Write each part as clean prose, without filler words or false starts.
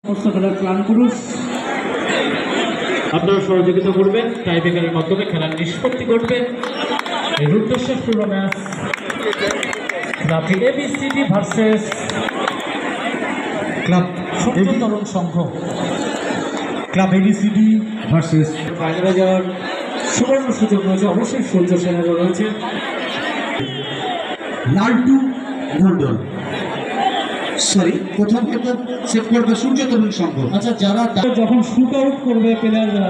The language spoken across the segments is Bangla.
খেলার প্ল্যান পুরুষ আপনারা সহযোগিতা করবেন, টাইব্রেকারের মাধ্যমে খেলার নিষ্পত্তি করবেন। এই রুদ্রশ্রেষ্ঠ match club ABCD versus club Surya Tarun Sangha. Club ABCD versus ফাইনালে যাওয়ার সুবর্ণ সুযোগ রয়েছে, অবশ্যই সূর্য সেনারও রয়েছে। লালটু মন্ডল প্রথম সেট করবে সূর্য তরুণ সংঘ। আচ্ছা, যারা যখন শুট আউট করবে প্লেয়াররা,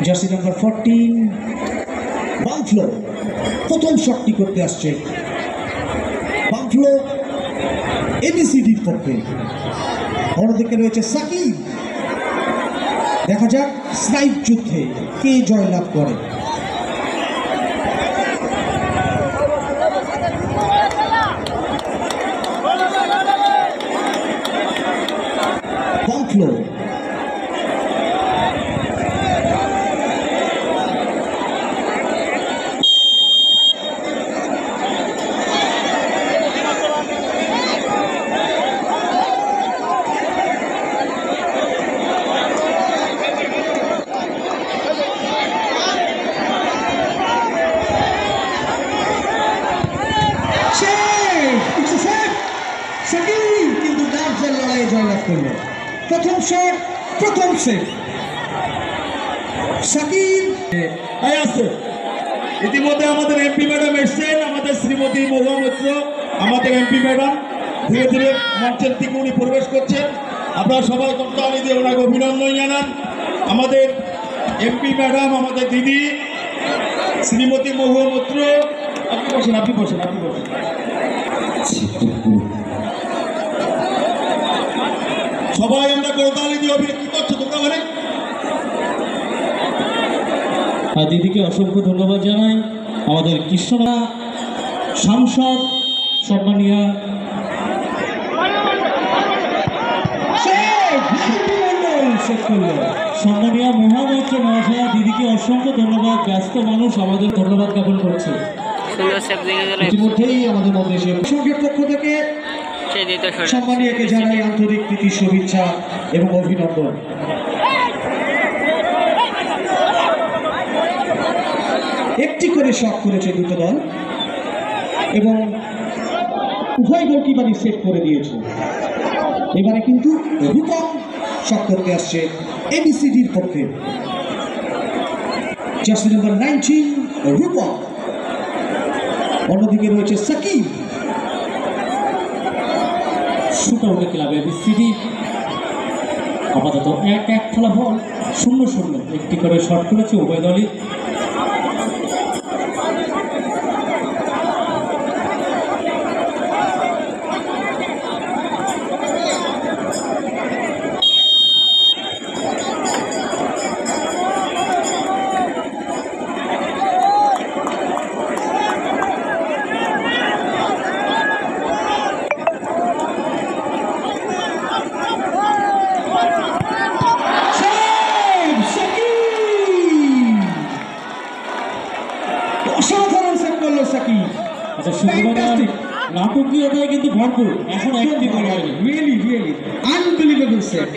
জার্সি নাম্বার 14 বামফ্লো প্রথম শটটি করতে আসছে। বামফ্লো এবিসিডির পক্ষে, অন্যদিকে রয়েছে সাকিব। দেখা যাক স্নাইপ যুদ্ধে কে জয়লাভ করে। বামফ্লো কিন্তু ডার্সের লড়াইয়ে জয়লাভ করল। প্রথম শট, প্রথম সেট সাকিব। ইতিমধ্যে আমাদের এমপি ম্যাডাম এসছেন, আমাদের শ্রীমতী মহুয়া মিত্র, আমাদের এমপি ম্যাডাম ধীরে ধীরে মঞ্চের দিকে উনি প্রবেশ করছেন। আপনারা সবাই করতালি দিয়ে ওনাকে অভিনন্দন জানান। আমাদের এমপি ম্যাডাম, আমাদের দিদি শ্রীমতী মহুয়া মিত্র, আপনি বসেন, আপনি বসেন, আপনি বসেন। সবাই আমরা করতালি দিয়ে অভিনয় কি করছো তোমরা মানে? দিদিকে অসংখ্য ধন্যবাদ জানাই। আমাদের কৃষ্ণনা সাংসদ সম্মানীয় সম্মানীয় মহামৈত্র মহাশয়া, দিদিকে অসংখ্য ধন্যবাদ। ব্যস্ত মানুষ আমাদের ধন্যবাদ জ্ঞাপন করছে। ইতিমধ্যেই আমাদের মধ্যে এসে সংঘের পক্ষ থেকে সম্মানীয়কে জানাই আন্তরিক প্রীতি, শুভেচ্ছা এবং অভিনন্দন। একটি করে শট করেছে দুটো দল এবং উভয় গোলকিপারই সেট করে দিয়েছে। এবারে কিন্তু রূপম শট করতে আসছে এবিসিডির পক্ষে। জার্সি নাম্বার 19 রূপম, অন্যদিকে রয়েছে সাকিব। শুট আউটে ক্লাব এবিসিডি আপাতত 1-1 ফলাফল, 0-0। একটি করে শট করেছে উভয় দলই। অসাধারণ সেট করলো সাকিব। আচ্ছা, নাটকীয়তায় কিন্তু ভরপুর। এখন একটি বল হয়নি। Really unbelievable set.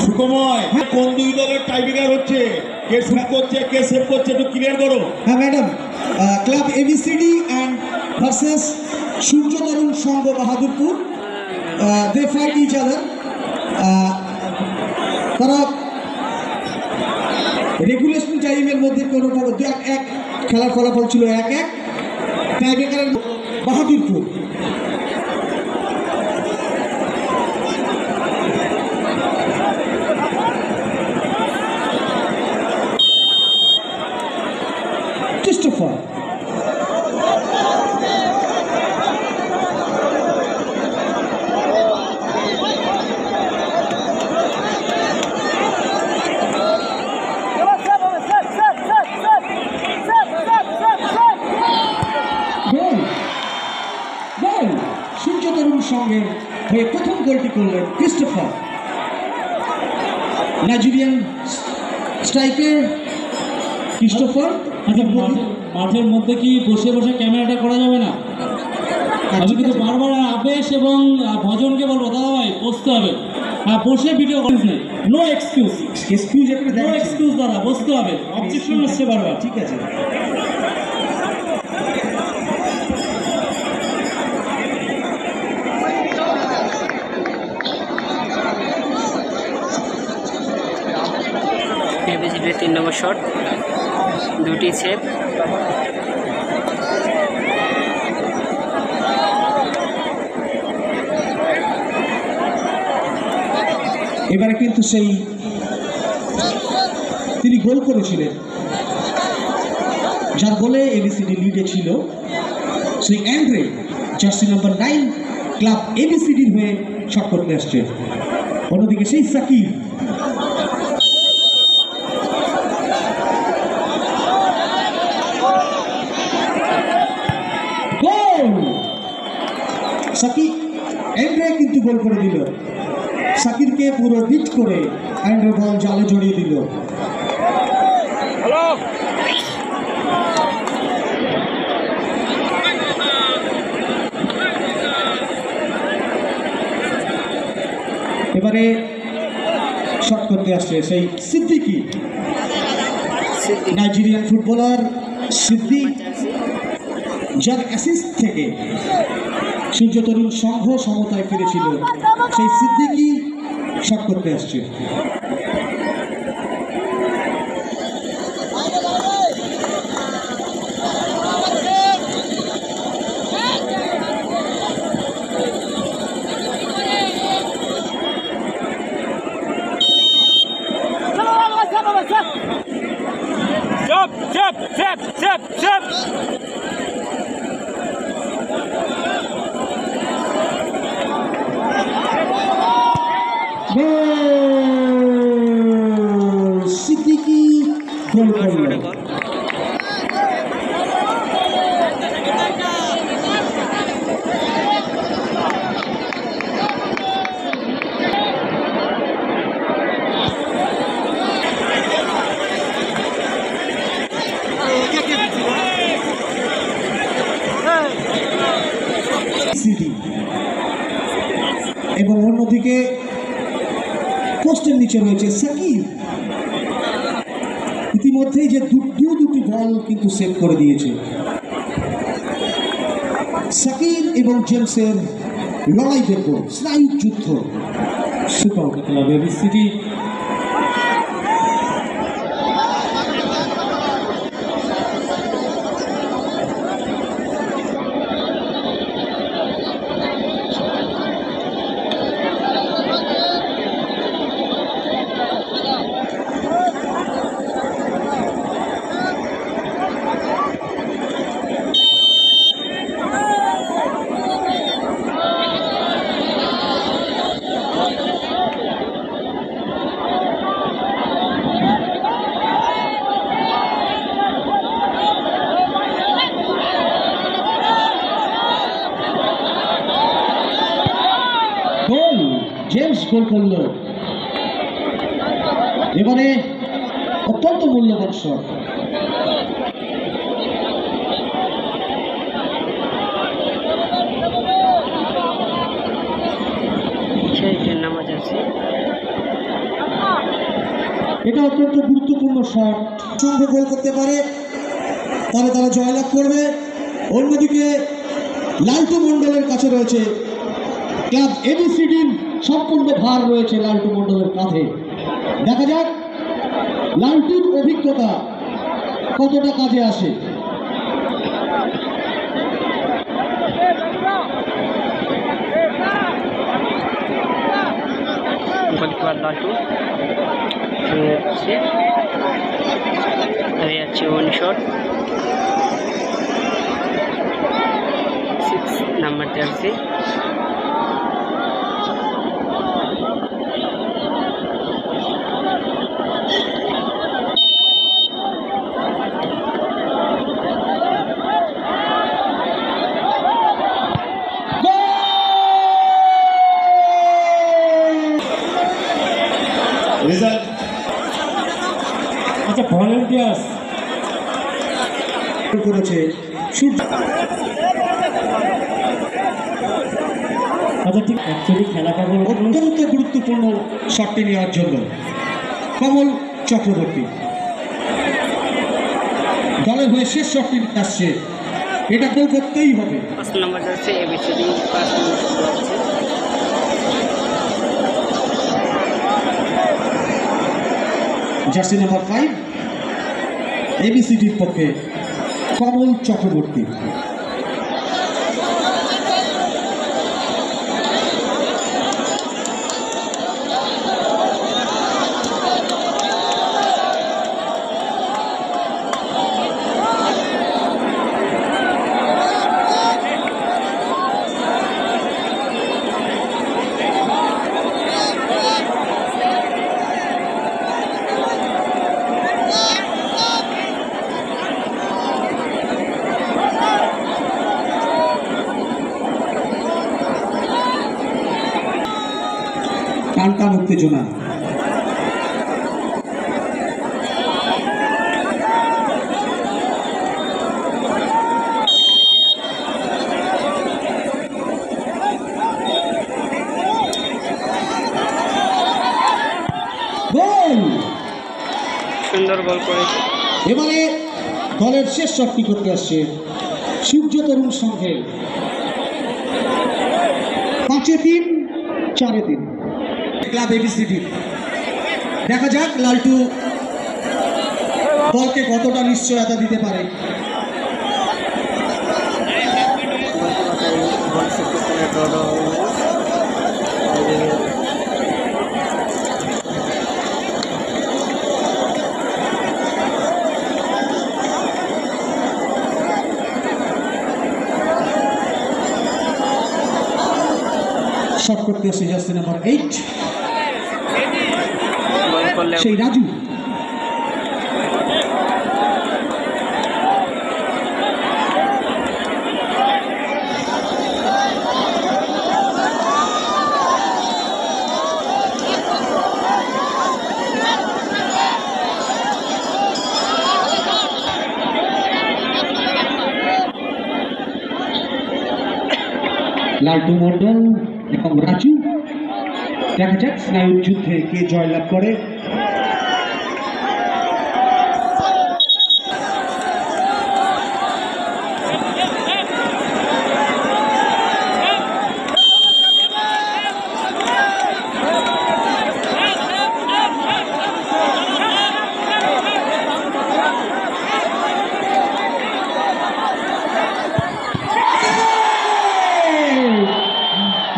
সুকময়, কোন দুই দলের টাইব্রেকার হচ্ছে? কে শুট করছে, কে সেভ করছে, একটু ক্লিয়ার করো। হ্যাঁ madam, club ABCD and versus Surya Tarun Sangha Bahadurpur, they fight each other. তারা রেগুলেশন টাইমের মধ্যে কোনো এক খেলার ফলাফল ছিল 1-1। টাইব্রেকারের বাহাদুরপুর। ক্রিস্টোফার সূর্য তরুণ সংঘের হয়ে প্রথম গোলটি করলেন ক্রিস্টোফার। Nigerian striker Christopher. আচ্ছা, মাঠের মধ্যে কি বসে বসে ক্যামেরাটা করা যাবে না? আমি কিন্তু বারবার আবেশ এবং ভজনকে বলবো দাদা ভাই বসতে হবে, বসে ভিডিও করিস নেই, নো এক্সকিউজ, এক্সকিউজ এখানে নো দেখাচ্ছি। এক্সকিউজ দাদা, বসতে হবে, অবজেকশন আসছে বারবার। ঠিক আছে। এবিসিডির 3 নম্বর শট, দুটি সেভ। এবারে কিন্তু সেই তিনি গোল করেছিলেন, যার গোলে এবিসিডি লিডে ছিল, সেই অ্যান্ড্রে জার্সি নাম্বার 9 ক্লাব এবিসিডির হয়ে শট করতে আসছে। অন্যদিকে সেই সাকিব, গোল! সাকিব অ্যান্ড্রে কিন্তু গোল করে দিল। সাকিরকে পুরো বিট করে অ্যান্ড্রে বল জালে জড়িয়ে দিল। এবারে শট করতে আসছে সেই সিদ্দিকি, নাইজেরিয়ান ফুটবলার সিদ্দিক, যার অ্যাসিস্ট থেকে সূর্য তরুণ সংঘ সমতায় ফিরেছিল, সেই সিদ্দিকি শট করতে আসছে। সিদ্দিকি গোল করল। এবং অন্যদিকে পোস্টের নিচে রয়েছে সাকিব। ইতিমধ্যেই যে দুটি বল কিন্তু সেভ করে দিয়েছে। সাকিব এবং জেমসের লড়াই দেখব, স্নায়ু যুদ্ধ। সুপার ক্লাব এবিসিডি গোল, জেমস গোল করল। এবারে অত্যন্ত মূল্যবান শট। সেই 10 নম্বর জার্সি। এটা অত্যন্ত গুরুত্বপূর্ণ শট। সঙ্গে গোল করতে পারে, তাহলে তারা জয়লাভ করবে। অন্যদিকে লালটু মণ্ডলের কাছে রয়েছে ক্লাব এবিসিডির সম্পূর্ণ ভার রয়েছে লালটু মণ্ডলের কাঁধে। দেখা যাক লালটুর অভিজ্ঞতা কতটা কাজে আসে। গোলকিপার লালটু হয়ে যাচ্ছে ওয়ান শট, 6 নম্বর জার্সি। রেজাল্ট আচ্ছা ভলেন্টিয়ার্স করেছে সূর্য। আচ্ছা ঠিক অ্যাকচুয়ালি খেলাটা হলো অত্যন্ত গুরুত্বপূর্ণ শটটি নেওয়ার জন্য কমল চক্রবর্তী দলের হয়ে শেষ শটটি আসছে, এটা গোল করতেই হবে। 5 নম্বর যাচ্ছে এবিসিডি 5 নম্বর যাচ্ছে জার্সি নাম্বার 5 এবিসিডির পক্ষে কমল চক্রবর্তী। টান উত্তেজনা, গোল! সুন্দর গোল করেছে। এবারে দলের শেষ শটটি করতে আসছে সূর্য তরুণ সংঘের 5-3 4-3 ক্লাব এবিসিডি। দেখা যাক লালটু দলকে কতটা নিশ্চয়তা দিতে পারে। বল সেভ করতে না ড্র শট করতে আসছে জার্সি নাম্বার 8 গোল করলে সেই রাজু। লালটু মন্ডল এবং রাজু, দেখা যাক স্নায়ুর যুদ্ধে কে জয়লাভ করে।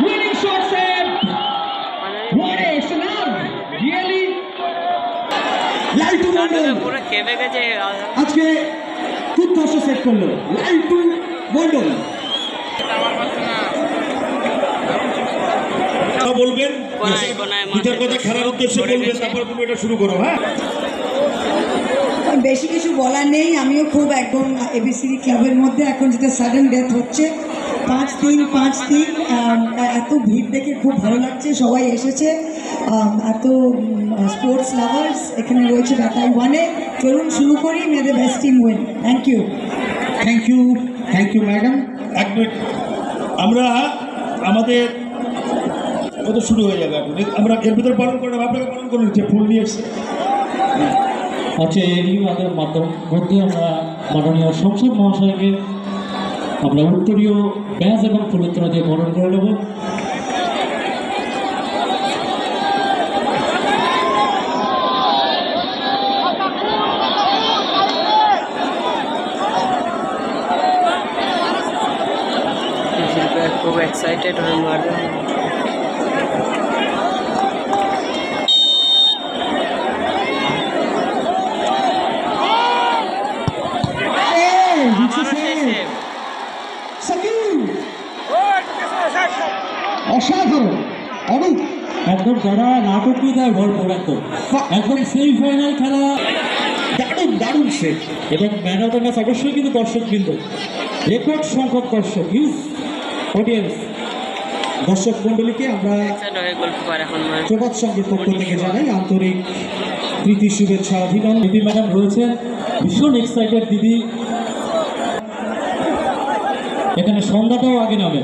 Winning shot save! What a slam! Really? লালটু মন্ডল পুরো কেঁপে গেছে। আজকে দুর্ধর্ষ সেট করলো লালটু মন্ডল। বলবেন কোনায় কোনায় দুটার কথা খেলার উদ্দেশ্যে বলবেন, তারপর তুমি এটা শুরু করো। হ্যাঁ, বেশি কিছু বলার নেই। আমিও খুব একদম এবিসিডি ক্লাবের মধ্যে এখন যেটা সাডেন ডেথ হচ্ছে 5-3 এত ভিড় দেখে খুব ভালো লাগছে। সবাই এসেছে, এত স্পোর্টস লাভার্স এখানে রয়েছে ব্যাটাই 1-এ। চলুন শুরু করি, may the best team win. Thank you. Thank you madam. এক মিনিট, আমরা আমাদের কত শুরু হয়ে যাবে এখন। আমরা এর ভিতরে পালন করে আপনাকে পালন করে নিচ্ছে ফুল নিয়ে এসছে। আচ্ছা, এরই মধ্যে আমরা মাননীয় সংসদ মহাশয়কে আমরা উত্তরীয় ব্যাজ এবং ফুলোত্তরা দিয়ে বরণ করে নেব। খুব এক্সাইটেড হয়ে মারবে। অসাধারণ, অরূপ, একদম যারা নাটকীয়তায় ভরপুর, একদম সেমিফাইনাল খেলা, দারুণ সেট। এবং ম্যান অফ দ্য ম্যাচ অবশ্যই কিন্তু দর্শকবৃন্দ, রেকর্ড সংখ্যক দর্শক, হিউজ অডিয়েন্স। দর্শক মন্ডলীকে আমরা গোলকিপার এখন প্রভাত সঙ্গীর পক্ষ থেকে জানাই আন্তরিক প্রীতি, শুভেচ্ছা, অভিনন্দন। দিদি ম্যাডাম রয়েছেন, ভীষণ এক্সাইটেড দিদি। এখানে সন্ধ্যাটাও আগে নামে।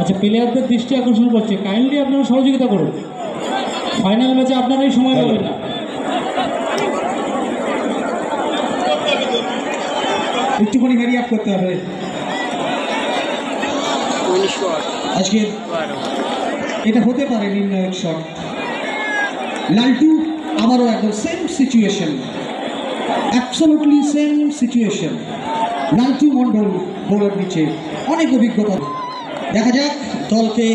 আচ্ছা, প্লেয়ারদের দৃষ্টি আকর্ষণ করছে, কাইন্ডলি আপনারা সহযোগিতা করুন। ফাইনাল ম্যাচে আপনারাই সময় পাবেন না। একটুখানি হ্যারি আপ করতে হবে। আজকে এটা হতে পারে নির্ণায়ক শট। লালটু আবারও একদম same situation, absolutely same situation. Laltu Mondal গোলের নিচে অনেক অভিজ্ঞতা। দেখা যাক দলকে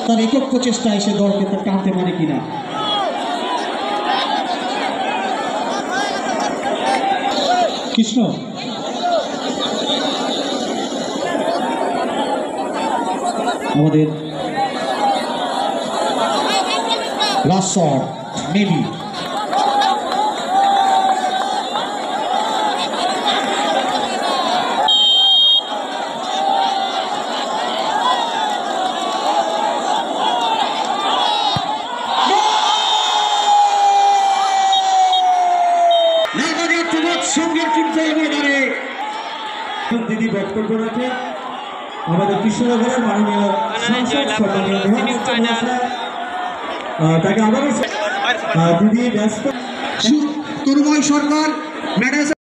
তার একক প্রচেষ্টা এসে দলকে তার টানতে পারে কিনা। কৃষ্ণ আমাদের লাস্ট শট মেবি সঙ্গের কিন্তু ময়দানে দিদি বক্তব্য রাখে আমাদের কৃষ্ণনগরের মাননীয় সাংসদ সম্মানীয় তাকে আবারও দিদি ব্যস্ত তরুময় সরকার ম্যাডাম